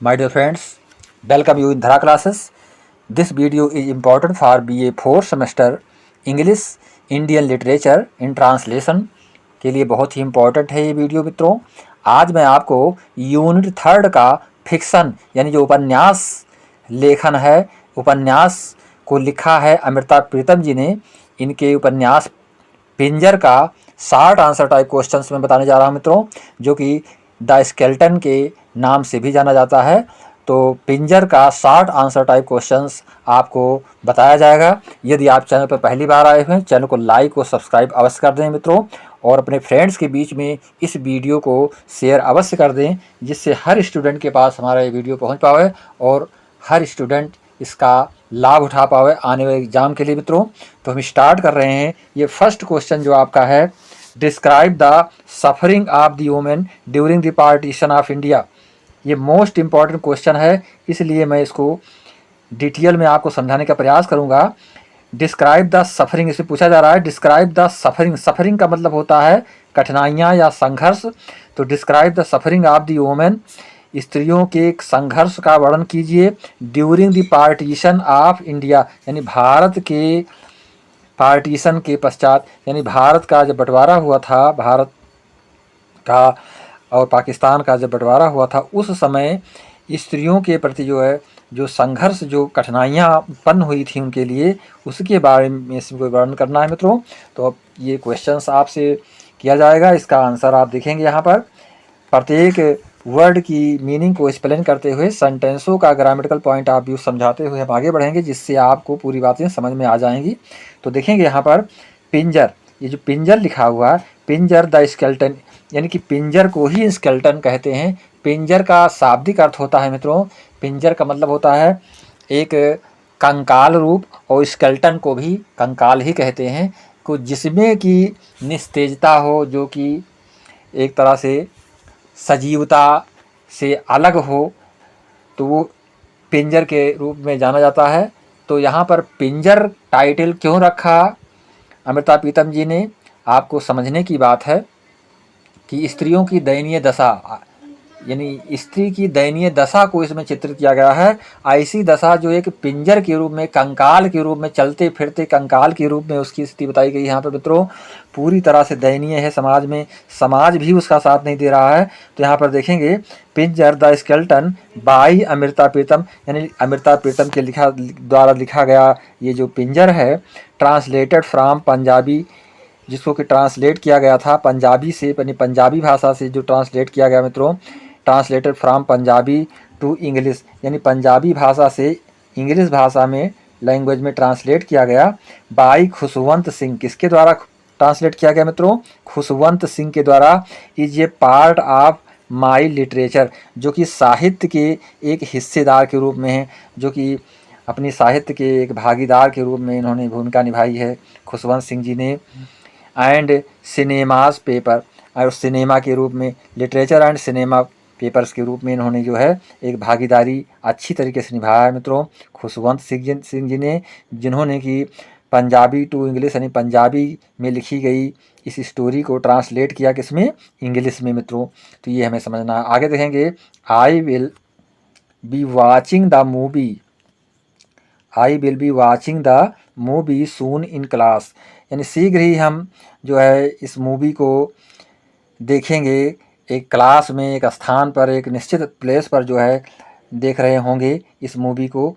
My dear friends, welcome you in Dhara classes. This video is important for BA 4 semester English Indian Literature in Translation के लिए बहुत ही important है ये video मित्रों। आज मैं आपको यूनिट 3 का फिक्शन यानी जो उपन्यास लेखन है, उपन्यास को लिखा है अमृता प्रीतम जी ने। इनके उपन्यास पिंजर का शॉर्ट आंसर टाइप क्वेश्चंस में बताने जा रहा हूँ मित्रों, जो कि द स्केल्टन के नाम से भी जाना जाता है। तो पिंजर का शॉर्ट आंसर टाइप क्वेश्चंस आपको बताया जाएगा। यदि आप चैनल पर पहली बार आए हुए हैं, चैनल को लाइक और सब्सक्राइब अवश्य कर दें मित्रों, और अपने फ्रेंड्स के बीच में इस वीडियो को शेयर अवश्य कर दें, जिससे हर स्टूडेंट के पास हमारा ये वीडियो पहुँच पाए और हर स्टूडेंट इसका लाभ उठा पाए आने वाले एग्जाम के लिए मित्रों। तो हम स्टार्ट कर रहे हैं। ये फर्स्ट क्वेश्चन जो आपका है, describe the suffering of the women during the partition of India. ये मोस्ट इम्पॉर्टेंट क्वेश्चन है, इसलिए मैं इसको डिटेल में आपको समझाने का प्रयास करूंगा। डिस्क्राइब द सफरिंग इससे पूछा जा रहा है। डिस्क्राइब द सफरिंग, सफरिंग का मतलब होता है कठिनाइयाँ या संघर्ष। तो describe the suffering of the women, स्त्रियों के संघर्ष का वर्णन कीजिए। During the partition of India, यानी भारत के पार्टीशन के पश्चात, यानी भारत का जब बंटवारा हुआ था, भारत का और पाकिस्तान का जब बंटवारा हुआ था, उस समय स्त्रियों के प्रति जो है जो संघर्ष, जो कठिनाइयाँ उत्पन्न हुई थी उनके लिए, उसके बारे में इसको वर्णन करना है मित्रों। तो अब ये क्वेश्चंस आपसे किया जाएगा, इसका आंसर आप देखेंगे यहाँ पर। प्रत्येक वर्ड की मीनिंग को एक्सप्लेन करते हुए सेंटेंसों का ग्रामेटिकल पॉइंट ऑफ व्यू समझाते हुए हम आगे बढ़ेंगे, जिससे आपको पूरी बातें समझ में आ जाएंगी। तो देखेंगे यहाँ पर पिंजर, ये जो पिंजर लिखा हुआ है, पिंजर द स्केल्टन, यानी कि पिंजर को ही स्केल्टन कहते हैं। पिंजर का शाब्दिक अर्थ होता है मित्रों, पिंजर का मतलब होता है एक कंकाल रूप, और स्केल्टन को भी कंकाल ही कहते हैं, को जिसमें कि निस्तेजता हो, जो कि एक तरह से सजीवता से अलग हो, तो वो पिंजर के रूप में जाना जाता है। तो यहाँ पर पिंजर टाइटल क्यों रखा अमृता प्रीतम जी ने, आपको समझने की बात है कि स्त्रियों की दयनीय दशा, यानी स्त्री की दयनीय दशा को इसमें चित्रित किया गया है। ऐसी दशा जो एक पिंजर के रूप में, कंकाल के रूप में, चलते फिरते कंकाल के रूप में उसकी स्थिति बताई गई यहाँ पर मित्रों। पूरी तरह से दयनीय है समाज में, समाज भी उसका साथ नहीं दे रहा है। तो यहाँ पर देखेंगे Pinjar the skeleton by Amrita Pritam, यानी अमृता प्रीतम के द्वारा लिखा गया ये जो पिंजर है, ट्रांसलेटेड फ्रॉम पंजाबी, जिसको कि ट्रांसलेट किया गया था पंजाबी से, यानी पंजाबी भाषा से जो ट्रांसलेट किया गया मित्रों, translated from Punjabi to English, यानी पंजाबी भाषा से इंग्लिश भाषा में, लैंग्वेज में ट्रांसलेट किया गया। बाई खुशवंत सिंह, किसके द्वारा ट्रांसलेट किया गया मित्रों? खुशवंत सिंह के द्वारा। Is a part of my literature, जो कि साहित्य के एक हिस्सेदार के रूप में है, जो कि अपनी साहित्य के एक भागीदार के रूप में इन्होंने भूमिका निभाई है खुशवंत सिंह जी ने। एंड सिनेमाज पेपर, और सिनेमा के रूप में, लिटरेचर एंड सिनेमा पेपर्स के रूप में इन्होंने जो है एक भागीदारी अच्छी तरीके से निभाया है मित्रों खुशवंत सिंह जी ने, जिन्होंने कि पंजाबी टू इंग्लिश, यानी पंजाबी में लिखी गई इस स्टोरी को ट्रांसलेट किया किसमें? इंग्लिश में मित्रों। तो ये हमें समझना है। आगे देखेंगे, I will be watching the movie, I will be watching the movie soon in class, यानी शीघ्र ही हम जो है इस मूवी को देखेंगे, एक क्लास में, एक स्थान पर, एक निश्चित प्लेस पर जो है देख रहे होंगे इस मूवी को,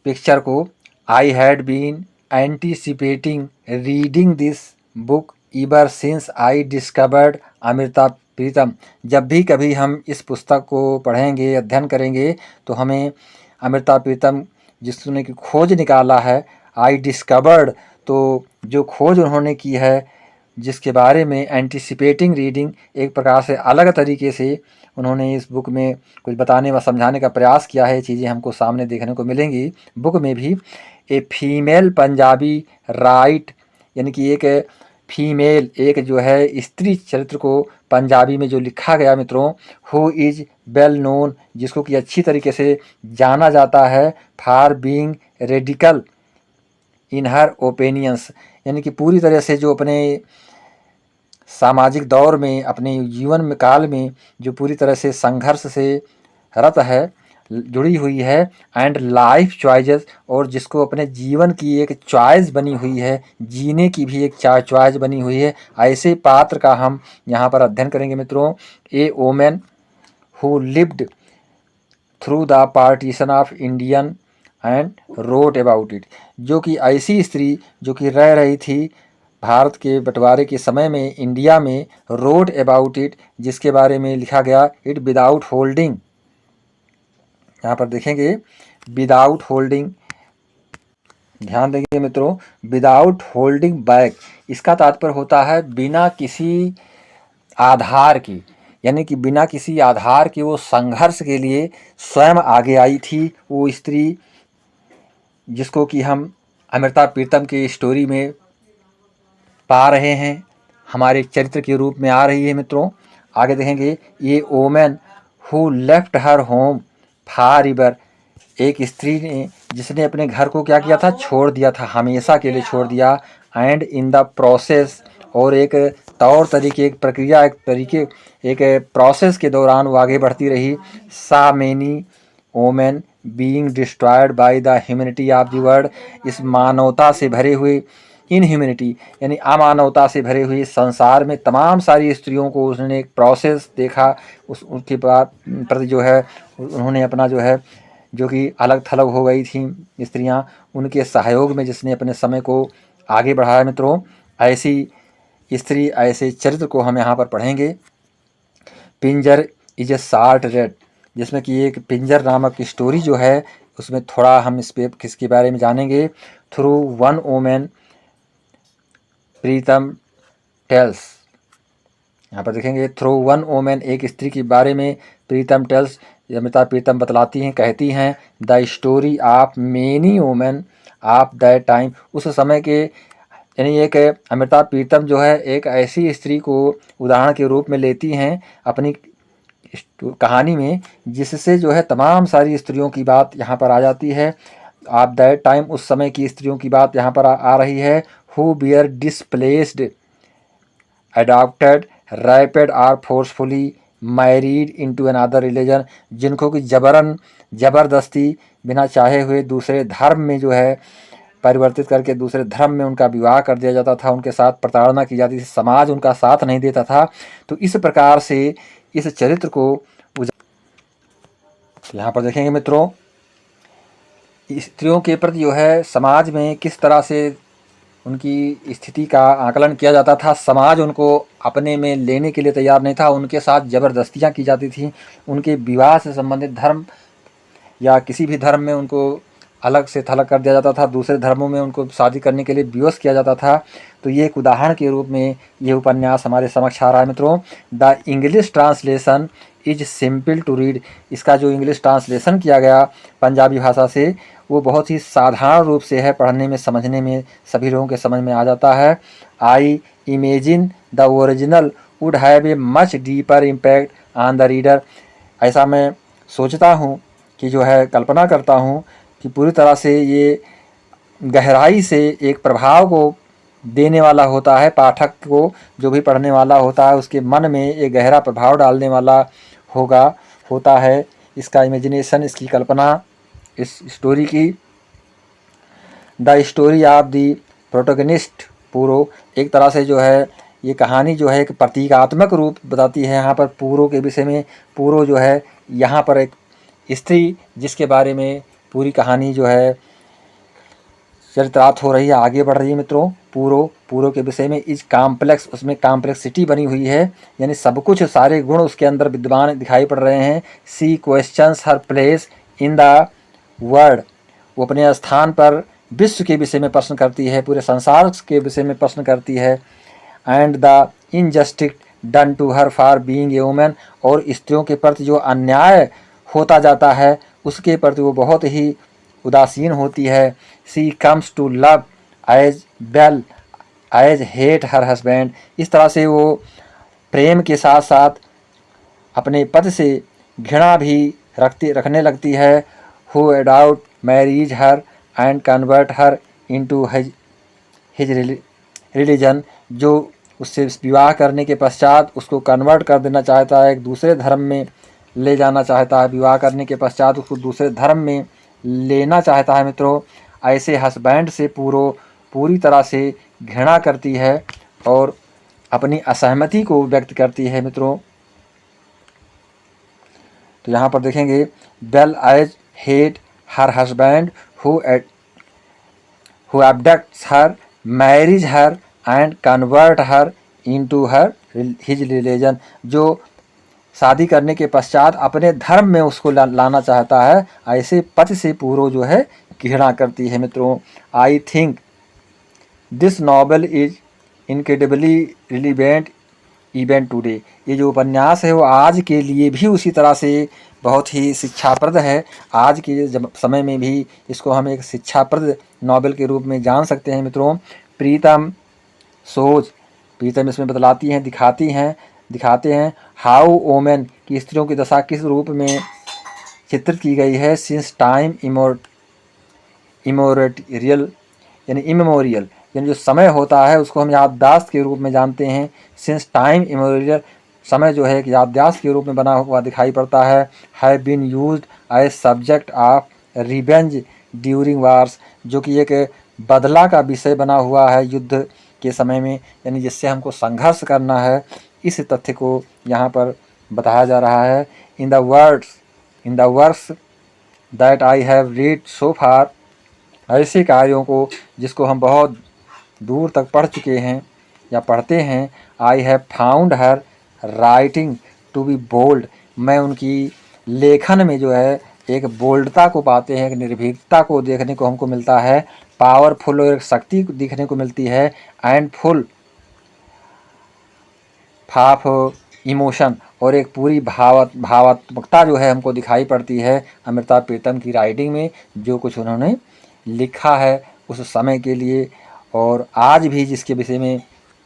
पिक्चर को। I had been anticipating reading this book ever since I discovered Amrita Pritam, जब भी कभी हम इस पुस्तक को पढ़ेंगे, अध्ययन करेंगे, तो हमें अमृता प्रीतम जिसने की खोज निकाला है, आई डिस्कवर्ड, तो जो खोज उन्होंने की है, जिसके बारे में एंटीसिपेटिंग रीडिंग, एक प्रकार से अलग तरीके से उन्होंने इस बुक में कुछ बताने व समझाने का प्रयास किया है। चीज़ें हमको सामने देखने को मिलेंगी बुक में भी। ए फीमेल पंजाबी राइट, यानी कि एक फीमेल, एक जो है स्त्री चरित्र को पंजाबी में जो लिखा गया मित्रों, हु इज़ वेल नोन, जिसको कि अच्छी तरीके से जाना जाता है, for being radical in her opinions, यानी कि पूरी तरह से जो अपने सामाजिक दौर में, अपने जीवन में काल में जो पूरी तरह से संघर्ष से रत है, जुड़ी हुई है, एंड लाइफ चॉइसेस, और जिसको अपने जीवन की एक चॉइस बनी हुई है, जीने की भी एक चॉइस बनी हुई है, ऐसे पात्र का हम यहाँ पर अध्ययन करेंगे मित्रों। A women who lived through the partition of Indian and wrote about it, जो कि ऐसी स्त्री जो कि रह रही थी भारत के बंटवारे के समय में इंडिया में, रोट अबाउट इट, जिसके बारे में लिखा गया इट विदाउट होल्डिंग, यहाँ पर देखेंगे विदाउट होल्डिंग, ध्यान देंगे मित्रों, विदाउट होल्डिंग बैक, इसका तात्पर्य होता है बिना किसी आधार की, यानी कि बिना किसी आधार के वो संघर्ष के लिए स्वयं आगे आई थी। वो स्त्री जिसको कि हम अमृता प्रीतम की स्टोरी में पा रहे हैं, हमारे चरित्र के रूप में आ रही है मित्रों। आगे देखेंगे, ये women who left her home far ever, एक स्त्री ने जिसने अपने घर को क्या किया था, छोड़ दिया था, हमेशा के लिए छोड़ दिया, एंड इन द प्रोसेस, और एक तौर तरीके, एक प्रक्रिया, एक तरीके, एक प्रोसेस के दौरान वो आगे बढ़ती रही। सा many women being destroyed by the humanity of the world, इस मानवता से भरे हुए, इनह्यूमैनिटी यानी अमानवता से भरे हुए संसार में तमाम सारी स्त्रियों को उसने एक प्रोसेस देखा, उसके बाद प्रति जो है उन्होंने अपना जो है, जो कि अलग थलग हो गई थी स्त्रियां, उनके सहयोग में जिसने अपने समय को आगे बढ़ाया मित्रों। ऐसी स्त्री, ऐसे चरित्र को हम यहाँ पर पढ़ेंगे। पिंजर इज ए शार्ट रेड, जिसमें कि एक पिंजर नामक स्टोरी जो है उसमें थोड़ा हम इस पे किसके बारे में जानेंगे। थ्रू वन वोमेन प्रीतम टेल्स, यहाँ पर देखेंगे थ्रू वन वोमेन, एक स्त्री के बारे में प्रीतम टेल्स, अमृता प्रीतम बतलाती हैं, कहती हैं, the story of many women of that time, उस समय के, यानी एक अमृता प्रीतम जो है एक ऐसी स्त्री को उदाहरण के रूप में लेती हैं अपनी कहानी में, जिससे जो है तमाम सारी स्त्रियों की बात यहाँ पर आ जाती है। ऑफ दैट टाइम, उस समय की स्त्रियों की बात यहाँ पर आ रही है। Who bear displaced, abducted, raped और forcefully married into another religion, जिनको कि ज़बरदस्ती बिना चाहे हुए दूसरे धर्म में जो है परिवर्तित करके दूसरे धर्म में उनका विवाह कर दिया जाता था, उनके साथ प्रताड़ना की जाती थी, समाज उनका साथ नहीं देता था। तो इस प्रकार से इस चरित्र को यहाँ पर देखेंगे मित्रों, स्त्रियों के प्रति जो है समाज में किस तरह से उनकी स्थिति का आकलन किया जाता था। समाज उनको अपने में लेने के लिए तैयार नहीं था, उनके साथ ज़बरदस्तियाँ की जाती थी, उनके विवाह से संबंधित धर्म या किसी भी धर्म में उनको अलग से थलग कर दिया जाता था, दूसरे धर्मों में उनको शादी करने के लिए विवश किया जाता था। तो ये एक उदाहरण के रूप में ये उपन्यास हमारे समक्ष आ रहा है मित्रों। The English translation is simple to read, इसका जो इंग्लिश ट्रांसलेशन किया गया पंजाबी भाषा से वो बहुत ही साधारण रूप से है, पढ़ने में समझने में सभी लोगों के समझ में आ जाता है। I imagine the original would have a much deeper impact on the reader, ऐसा मैं सोचता हूँ कि जो है कल्पना करता हूँ कि पूरी तरह से ये गहराई से एक प्रभाव को देने वाला होता है, पाठक को जो भी पढ़ने वाला होता है उसके मन में एक गहरा प्रभाव डालने वाला होता है। इसका इमेजिनेशन, इसकी कल्पना इस स्टोरी की। The story of the protagonist पूरो, एक तरह से जो है ये कहानी जो है एक प्रतीकात्मक रूप बताती है यहाँ पर पूरो के विषय में। पूरो जो है यहाँ पर एक स्त्री जिसके बारे में पूरी कहानी जो है चरित्रार्थ हो रही है, आगे बढ़ रही है मित्रों। पूरो के विषय में इज कॉम्प्लेक्स, उसमें कॉम्प्लेक्सिटी बनी हुई है, यानी सब कुछ, सारे गुण उसके अंदर विद्यमान दिखाई पड़ रहे हैं। She questions her place in the world, वो अपने स्थान पर विश्व के विषय में प्रश्न करती है, पूरे संसार के विषय में प्रश्न करती है। And the injustice done to her for being a woman, और स्त्रियों के प्रति जो अन्याय होता जाता है उसके प्रति वो बहुत ही उदासीन होती है। She comes to love as well as hate her husband, इस तरह से वो प्रेम के साथ साथ अपने पति से घृणा भी रखने लगती है। हु अडाउट marriage her and convert her into his religion, जो उससे विवाह करने के पश्चात उसको कन्वर्ट कर देना चाहता है, एक दूसरे धर्म में ले जाना चाहता है, विवाह करने के पश्चात उसको दूसरे धर्म में लेना चाहता है मित्रों, ऐसे हस्बैंड से पूरी तरह से घृणा करती है और अपनी असहमति को व्यक्त करती है मित्रों। तो यहाँ पर देखेंगे, bell as hate her husband who abducts her, marries her and convert her into her his religion। जो शादी करने के पश्चात अपने धर्म में उसको लाना चाहता है, ऐसे पति से पूरो जो है घृणा करती है मित्रों। I think this novel is incredibly relevant even today. ये जो उपन्यास है वो आज के लिए भी उसी तरह से बहुत ही शिक्षाप्रद है। आज के समय में भी इसको हम एक शिक्षाप्रद नॉवेल के रूप में जान सकते हैं मित्रों। प्रीतम सोच, प्रीतम इसमें बतलाती हैं, दिखाते हैं हाउ वोमेन की, स्त्रियों की दशा किस रूप में चित्रित की गई है। सिंस टाइम इमोरियल यानी जो समय होता है उसको हम याददाश्त के रूप में जानते हैं। सिंस टाइम इमोरियल, समय जो है एक याददाश्त के रूप में बना हुआ दिखाई पड़ता है। Have been used as subject of revenge during wars, जो कि एक बदला का विषय बना हुआ है युद्ध के समय में, यानी जिससे हमको संघर्ष करना है, इस तथ्य को यहाँ पर बताया जा रहा है। In the works that I have read so far, ऐसे कार्यों को जिसको हम बहुत दूर तक पढ़ चुके हैं या पढ़ते हैं। I have found her writing to be bold, मैं उनकी लेखन में जो है एक बोल्डता को पाते हैं, एक निर्भीकता को देखने को हमको मिलता है। पावरफुल, और एक शक्ति दिखने को मिलती है। एंड फुल ऑफ इमोशन, और एक पूरी भावात्मकता जो है हमको दिखाई पड़ती है अमृता प्रीतम की राइटिंग में, जो कुछ उन्होंने लिखा है उस समय के लिए और आज भी जिसके विषय में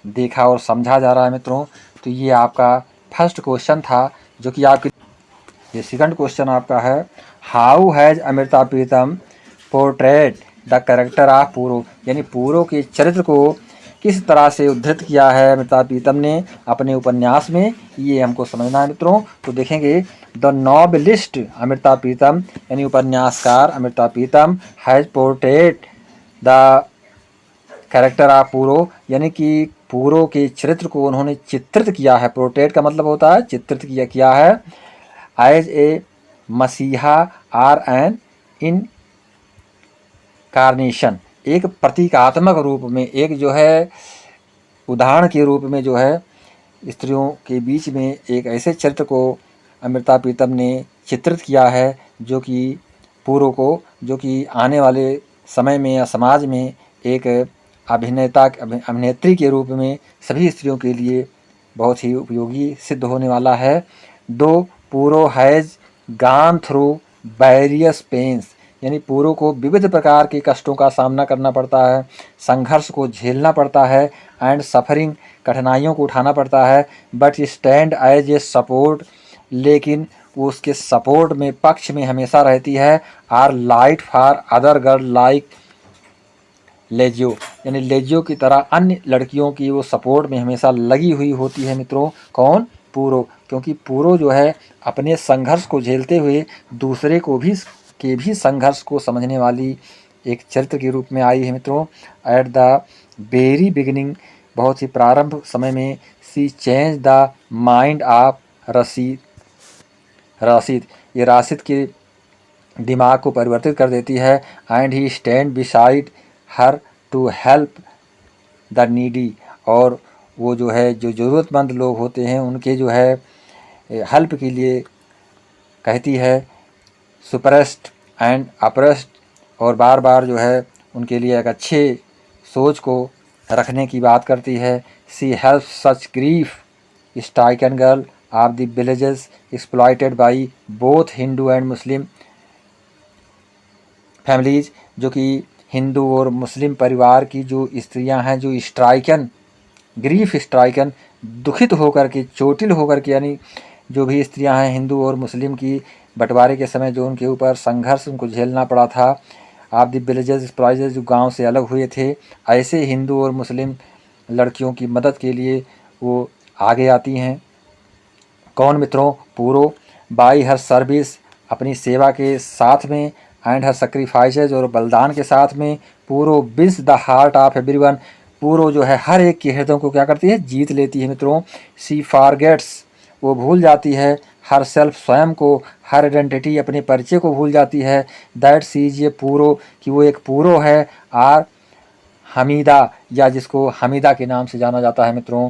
देखा और समझा जा रहा है मित्रों। तो ये आपका फर्स्ट क्वेश्चन था, जो कि आपकी ये सेकंड क्वेश्चन आपका है, how has Amrita Pritam portrait the character of Puro, यानी पूरो के चरित्र को किस तरह से उद्धृत किया है अमृता प्रीतम ने अपने उपन्यास में, ये हमको समझना है मित्रों। तो देखेंगे, द नॉवेलिस्ट अमृता प्रीतम, यानी उपन्यासकार Amrita Pritam, has portrayed the character of Puro, यानी कि पूरो के चरित्र को उन्होंने चित्रित किया है। पोर्ट्रेट का मतलब होता है चित्रित किया है। एज ए मसीहा आर एन इनकार्नेशन, एक प्रतीकात्मक रूप में, एक जो है उदाहरण के रूप में जो है स्त्रियों के बीच में एक ऐसे चरित्र को अमृता प्रीतम ने चित्रित किया है, जो कि पूरो को, जो कि आने वाले समय में या समाज में एक अभिनेत्री के रूप में सभी स्त्रियों के लिए बहुत ही उपयोगी सिद्ध होने वाला है। दो Puro has gone through various pains, यानी पूरो को विविध प्रकार के कष्टों का सामना करना पड़ता है, संघर्ष को झेलना पड़ता है, एंड सफरिंग, कठिनाइयों को उठाना पड़ता है। But stand as a support, लेकिन वो उसके सपोर्ट में, पक्ष में हमेशा रहती है। Are light for other girl like Lajjo, यानी लेजियो की तरह अन्य लड़कियों की वो सपोर्ट में हमेशा लगी हुई होती है मित्रों। कौन? पूरो, क्योंकि पूरो जो है अपने संघर्ष को झेलते हुए दूसरे को भी संघर्ष को समझने वाली एक चरित्र के रूप में आई है मित्रों। एट द वेरी बिगिनिंग, बहुत ही प्रारंभ समय में, she change the mind of Rashid, ये राशिद के दिमाग को परिवर्तित कर देती है। And he stand beside her to help the needy, और वो जो है जो ज़रूरतमंद लोग होते हैं उनके जो है हेल्प के लिए कहती है। सुपरेस्ट एंड अप्रेस्ड, और बार बार जो है उनके लिए एक अच्छे सोच को रखने की बात करती है। She help such grief stricken girl of the villages exploited by both Hindu and Muslim families, जो कि हिंदू और मुस्लिम परिवार की जो स्त्रियां हैं, जो ग्रीफ स्ट्राइकन, दुखित होकर के, चोटिल होकर के, यानी जो भी स्त्रियां हैं हिंदू और मुस्लिम की बंटवारे के समय जो उनके ऊपर संघर्ष उनको झेलना पड़ा था, आप दी विलेजेस एक्सप्लॉइटेड, जो गांव से अलग हुए थे, ऐसे हिंदू और मुस्लिम लड़कियों की मदद के लिए वो आगे आती हैं। कौन मित्रों? पूरो। बाई हर सर्विस, अपनी सेवा के साथ में, एंड हर सेक्रीफाइसेज, और बलिदान के साथ में, Puro wins the heart of everyone, Puro जो है हर एक के हृदय को क्या करती है, जीत लेती है मित्रों। सी फॉरगेट्स, वो भूल जाती है हर सेल्फ, स्वयं को, हर आइडेंटिटी, अपने परिचय को भूल जाती है। दैट सीज, ये पूरो, कि वो एक पूरो है। आर हमीदा, या जिसको हमीदा के नाम से जाना जाता है मित्रों।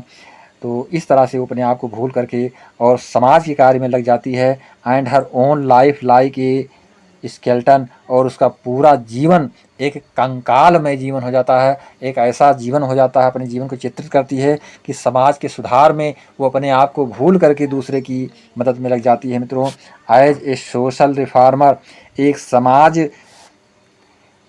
तो इस तरह से वो अपने आप को भूल करके और समाज के कार्य में लग जाती है। And her own life like a skeleton, और उसका पूरा जीवन एक कंकालमय जीवन हो जाता है, एक ऐसा जीवन हो जाता है, अपने जीवन को चित्रित करती है कि समाज के सुधार में वो अपने आप को भूल करके दूसरे की मदद में लग जाती है मित्रों। एज ए सोशल रिफॉर्मर, एक समाज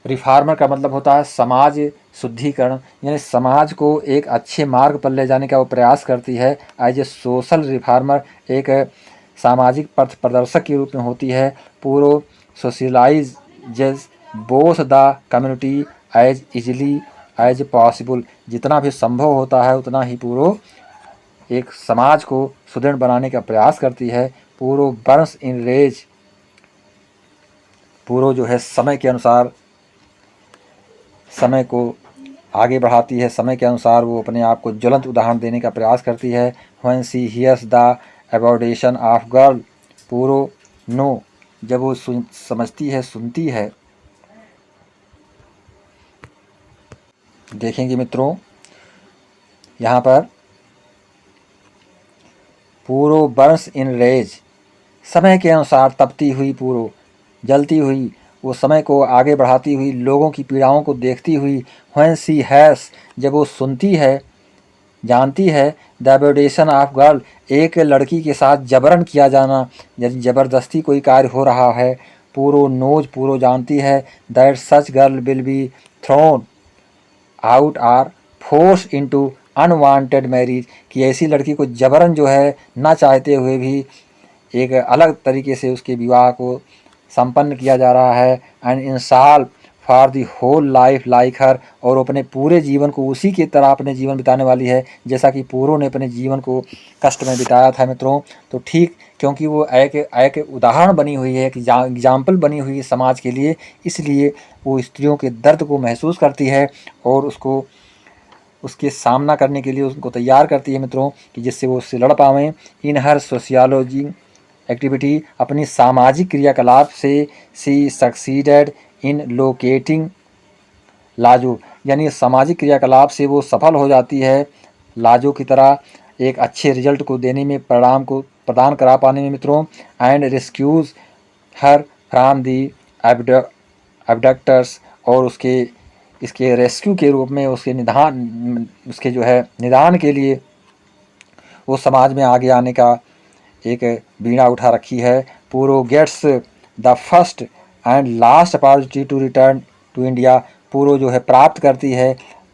रिफॉर्मर का मतलब होता है समाज शुद्धिकरण, यानी समाज को एक अच्छे मार्ग पर ले जाने का वो प्रयास करती है। एज ए सोशल रिफॉर्मर, एक सामाजिक पथ प्रदर्शक के रूप में होती है। Puro socialize both the community as easily as possible, जितना भी संभव होता है उतना ही पूरो एक समाज को सुदृढ़ बनाने का प्रयास करती है। पूरो बर्न्स इन रेज, पूरो जो है समय के अनुसार समय को आगे बढ़ाती है, समय के अनुसार वो अपने आप को ज्वलंत उदाहरण देने का प्रयास करती है। When she hears the abduction of girl, Puro know, जब वो समझती है, सुनती है। देखेंगे मित्रों यहाँ पर पूरो बर्न्स इन रेज, समय के अनुसार तपती हुई, पूरो जलती हुई, वो समय को आगे बढ़ाती हुई, लोगों की पीड़ाओं को देखती हुई। व्हेन सी हैज़, जब वो सुनती है, जानती है, द एबॉर्डेशन ऑफ गर्ल, एक लड़की के साथ जबरन किया जाना, यदि ज़बरदस्ती कोई कार्य हो रहा है। पूरो नोज, पूरो जानती है, that such girl will be thrown out or force into unwanted marriage, कि ऐसी लड़की को जबरन जो है ना चाहते हुए भी एक अलग तरीके से उसके विवाह को संपन्न किया जा रहा है। एंड इंसाल for the whole life like her, और अपने पूरे जीवन को उसी की तरह अपने जीवन बिताने वाली है जैसा कि पूरो ने अपने जीवन को कष्ट में बिताया था मित्रों। तो ठीक, क्योंकि वो एक उदाहरण बनी हुई है, एक एग्जाम्पल बनी हुई है समाज के लिए, इसलिए वो स्त्रियों के दर्द को महसूस करती है और उसको उसके सामना करने के लिए उनको तैयार करती है मित्रों, कि जिससे वो उससे लड़ पावें। इन हर सोशियोलॉजी एक्टिविटी, अपनी सामाजिक क्रियाकलाप से सी सक्सीडेड इन लोकेटिंग लाजो, यानी सामाजिक क्रियाकलाप से वो सफल हो जाती है लाजो की तरह एक अच्छे रिजल्ट को देने में, परिणाम को प्रदान करा पाने में मित्रों। And rescues her from the abductors, और इसके रेस्क्यू के रूप में उसके निदान, उसके जो है निदान के लिए वो समाज में आगे आने का एक बीड़ा उठा रखी है। Puro gets the first and last opportunity to return to India, Puro जो है प्राप्त करती है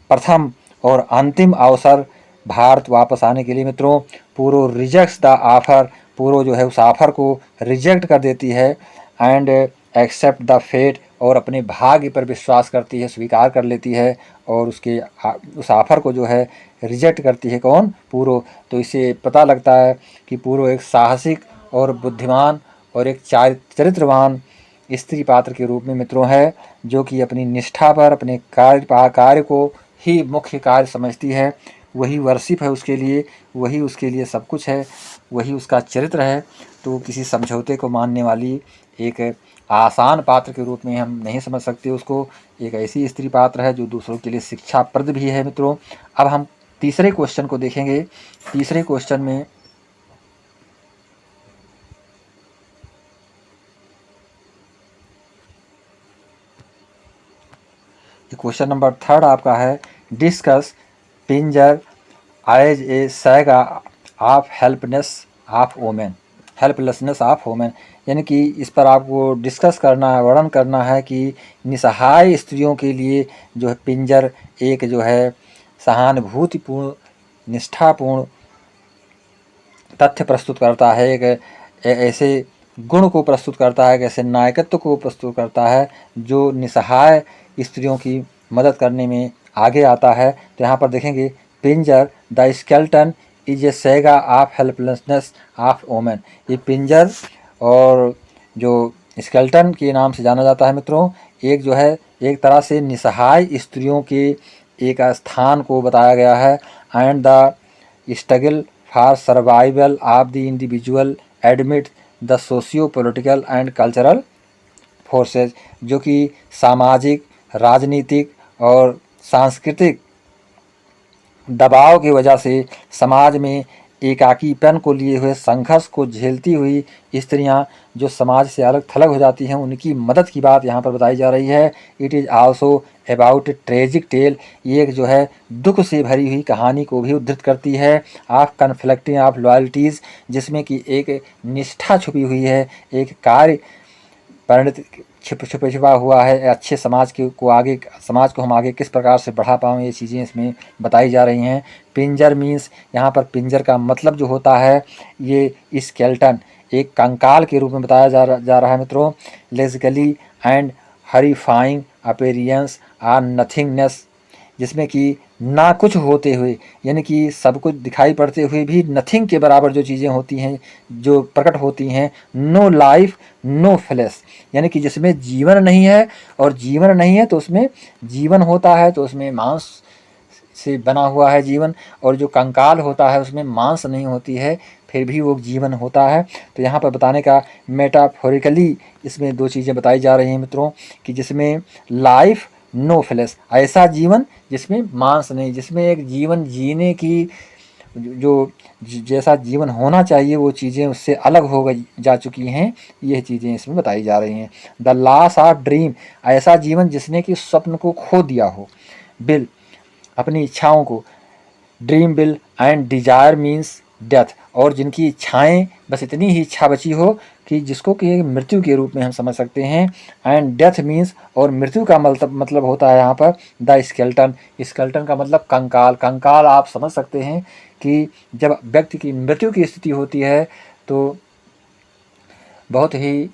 प्रथम और अंतिम अवसर भारत वापस आने के लिए मित्रों। पूरो रिजेक्ट्स द ऑफर, पूरो जो है उस ऑफर को रिजेक्ट कर देती है। एंड एक्सेप्ट द फेट, और अपने भाग्य पर विश्वास करती है, स्वीकार कर लेती है और उस ऑफर को जो है रिजेक्ट करती है। कौन? पूरो। तो इससे पता लगता है कि पूरो एक साहसिक और बुद्धिमान और एक चरित्रवान स्त्री पात्र के रूप में मित्रों है, जो कि अपनी निष्ठा पर अपने कार्य को ही मुख्य कार्य समझती है। वही वर्शिप है उसके लिए, वही उसके लिए सब कुछ है, वही उसका चरित्र है। तो किसी समझौते को मानने वाली एक आसान पात्र के रूप में हम नहीं समझ सकते उसको। एक ऐसी स्त्री पात्र है जो दूसरों के लिए शिक्षाप्रद भी है मित्रों। अब हम तीसरे क्वेश्चन को देखेंगे। तीसरे क्वेश्चन में क्वेश्चन नंबर 3 आपका है, discuss Pinjar as a saga of helplessness of women, यानी कि इस पर आपको डिस्कस करना है, वर्णन करना है कि निसहाय स्त्रियों के लिए जो है पिंजर एक जो है सहानुभूतिपूर्ण, निष्ठापूर्ण तथ्य प्रस्तुत करता है, एक ऐसे गुण को प्रस्तुत करता है, एक ऐसे नायकत्व को प्रस्तुत करता है जो निसहाय स्त्रियों की मदद करने में आगे आता है। तो यहाँ पर देखेंगे, Pinjar the skeleton is a saga of helplessness of women, ये पिंजर और जो स्केल्टन के नाम से जाना जाता है मित्रों, एक जो है एक तरह से निसहाय स्त्रियों के एक स्थान को बताया गया है। And the struggle for survival of the individual admit the socio political and cultural forces, जो कि सामाजिक, राजनीतिक और सांस्कृतिक दबाव की वजह से समाज में एकाकीपन को लिए हुए संघर्ष को झेलती हुई स्त्रियां जो समाज से अलग थलग हो जाती हैं, उनकी मदद की बात यहाँ पर बताई जा रही है। It is also about tragic tale, ये एक जो है दुख से भरी हुई कहानी को भी उद्धृत करती है। ऑफ कन्फ्लिक्टिंग ऑफ लॉयल्टीज़, जिसमें कि एक निष्ठा छुपी हुई है, एक कार्य परिणत छिपा हुआ है। अच्छे समाज को आगे, समाज को हम आगे किस प्रकार से बढ़ा पाएँ, ये चीज़ें इसमें बताई जा रही हैं। पिंजर मीन्स, यहाँ पर पिंजर का मतलब जो होता है ये स्केल्टन, एक कंकाल के रूप में बताया जा रहा है मित्रों। लेजिकली एंड हरीफाइंग अपीयरेंस आर नथिंगनेस, जिसमें कि ना कुछ होते हुए, यानी कि सब कुछ दिखाई पड़ते हुए भी नथिंग के बराबर जो चीज़ें होती हैं, जो प्रकट होती हैं। नो लाइफ नो फ्लेश, यानी कि जिसमें जीवन नहीं है, और जीवन नहीं है तो उसमें जीवन होता है, तो उसमें मांस से बना हुआ है जीवन, और जो कंकाल होता है उसमें मांस नहीं होती है, फिर भी वो जीवन होता है। तो यहाँ पर बताने का मेटाफोरिकली इसमें दो चीज़ें बताई जा रही हैं मित्रों, कि जिसमें लाइफ नो फ्लेश, ऐसा जीवन जिसमें मांस नहीं, जिसमें एक जीवन जीने की जो जैसा जीवन होना चाहिए वो चीज़ें उससे अलग हो जा चुकी हैं, ये चीज़ें इसमें बताई जा रही हैं। द लॉस ऑफ ड्रीम, ऐसा जीवन जिसने कि स्वप्न को खो दिया हो। बिल, अपनी इच्छाओं को। Dream bill and desire means death, और जिनकी इच्छाएं बस इतनी ही इच्छा बची हो कि जिसको कि मृत्यु के रूप में हम समझ सकते हैं। एंड डेथ मीन्स, और मृत्यु का मतलब होता है यहाँ पर द स्केल्टन, स्केल्टन का मतलब कंकाल। कंकाल आप समझ सकते हैं कि जब व्यक्ति की मृत्यु की स्थिति होती है तो बहुत ही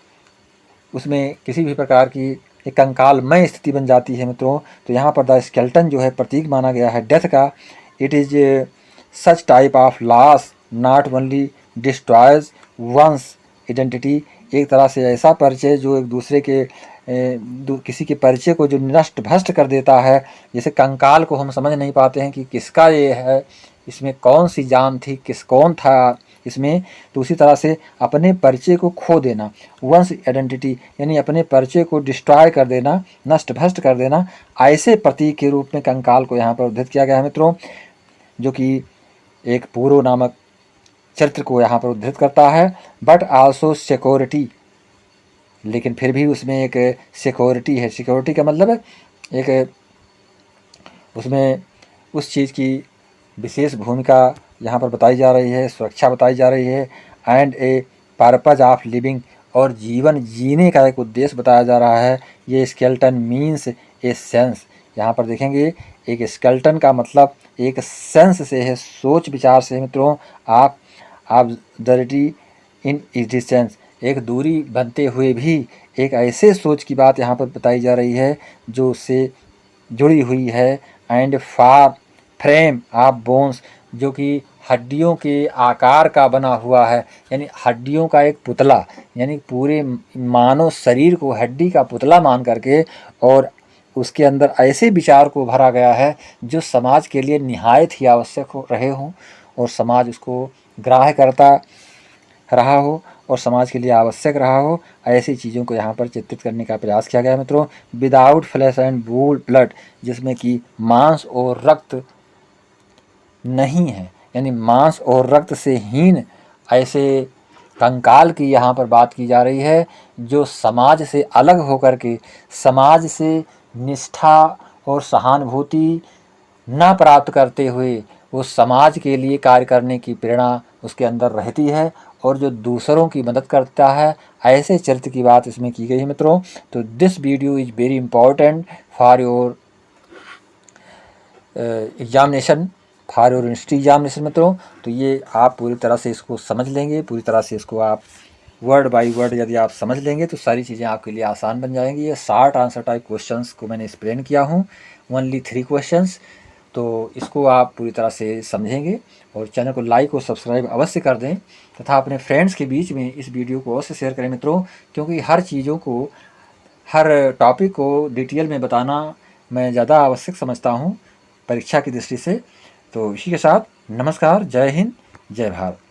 उसमें किसी भी प्रकार की एक कंकालमय स्थिति बन जाती है मित्रों। तो यहाँ पर द स्केल्टन जो है प्रतीक माना गया है डेथ का। It is such type of loss not only destroys one's identity, एक तरह से ऐसा परिचय जो एक दूसरे के किसी के परिचय को जो नष्ट भ्रष्ट कर देता है। जैसे कंकाल को हम समझ नहीं पाते हैं कि किसका ये है, इसमें कौन सी जान थी, कौन था इसमें, तो उसी तरह से अपने परिचय को खो देना, वंस आइडेंटिटी, यानी अपने परिचय को डिस्ट्रॉय कर देना, नष्ट भ्रष्ट कर देना, ऐसे प्रतीक के रूप में कंकाल को यहाँ पर उद्धृत किया गया है मित्रों, जो कि एक पूर्व नामक चरित्र को यहाँ पर उद्धृत करता है। बट आल्सो सिक्योरिटी, लेकिन फिर भी उसमें एक सिक्योरिटी है। सिक्योरिटी का मतलब है एक उसमें उस चीज़ की विशेष भूमिका यहाँ पर बताई जा रही है, सुरक्षा बताई जा रही है। And A purpose of living, और जीवन जीने का एक उद्देश्य बताया जा रहा है। ये स्केल्टन मीन्स ए सेंस, यहाँ पर देखेंगे एक स्केल्टन का मतलब एक सेंस से है, सोच विचार से मित्रों। आप ऑब्जर्विटी इन एग्जिस्टेंस, एक दूरी बनते हुए भी एक ऐसे सोच की बात यहाँ पर बताई जा रही है जो उससे जुड़ी हुई है। And far frame of bones, जो कि हड्डियों के आकार का बना हुआ है, यानी हड्डियों का एक पुतला, यानी पूरे मानव शरीर को हड्डी का पुतला मान करके, और उसके अंदर ऐसे विचार को भरा गया है जो समाज के लिए निहायत ही आवश्यक हो रहे हों, और समाज उसको ग्राह्य करता रहा हो, और समाज के लिए आवश्यक रहा हो, ऐसी चीज़ों को यहाँ पर चित्रित करने का प्रयास किया गया मित्रों। विदाउट फ्लैश एंड ब्लड, जिसमें कि मांस और रक्त नहीं है, यानी मांस और रक्त से हीन ऐसे कंकाल की यहाँ पर बात की जा रही है, जो समाज से अलग होकर के, समाज से निष्ठा और सहानुभूति न प्राप्त करते हुए वो समाज के लिए कार्य करने की प्रेरणा उसके अंदर रहती है, और जो दूसरों की मदद करता है, ऐसे चरित्र की बात इसमें की गई है मित्रों। तो this video is very important for your examination, for your university examination मित्रों। तो ये आप पूरी तरह से इसको समझ लेंगे, पूरी तरह से इसको आप वर्ड बाय वर्ड यदि आप समझ लेंगे तो सारी चीज़ें आपके लिए आसान बन जाएंगी। ये 60 आंसर टाइप क्वेश्चंस को मैंने एक्सप्लेन किया हूँ, ओनली 3 क्वेश्चंस, तो इसको आप पूरी तरह से समझेंगे और चैनल को लाइक और सब्सक्राइब अवश्य कर दें तथा अपने फ्रेंड्स के बीच में इस वीडियो को अवश्य शेयर करें मित्रों, क्योंकि हर चीज़ों को, हर टॉपिक को डिटेल में बताना मैं ज़्यादा आवश्यक समझता हूँ परीक्षा की दृष्टि से। तो इसी के साथ नमस्कार, जय हिंद, जय भारत।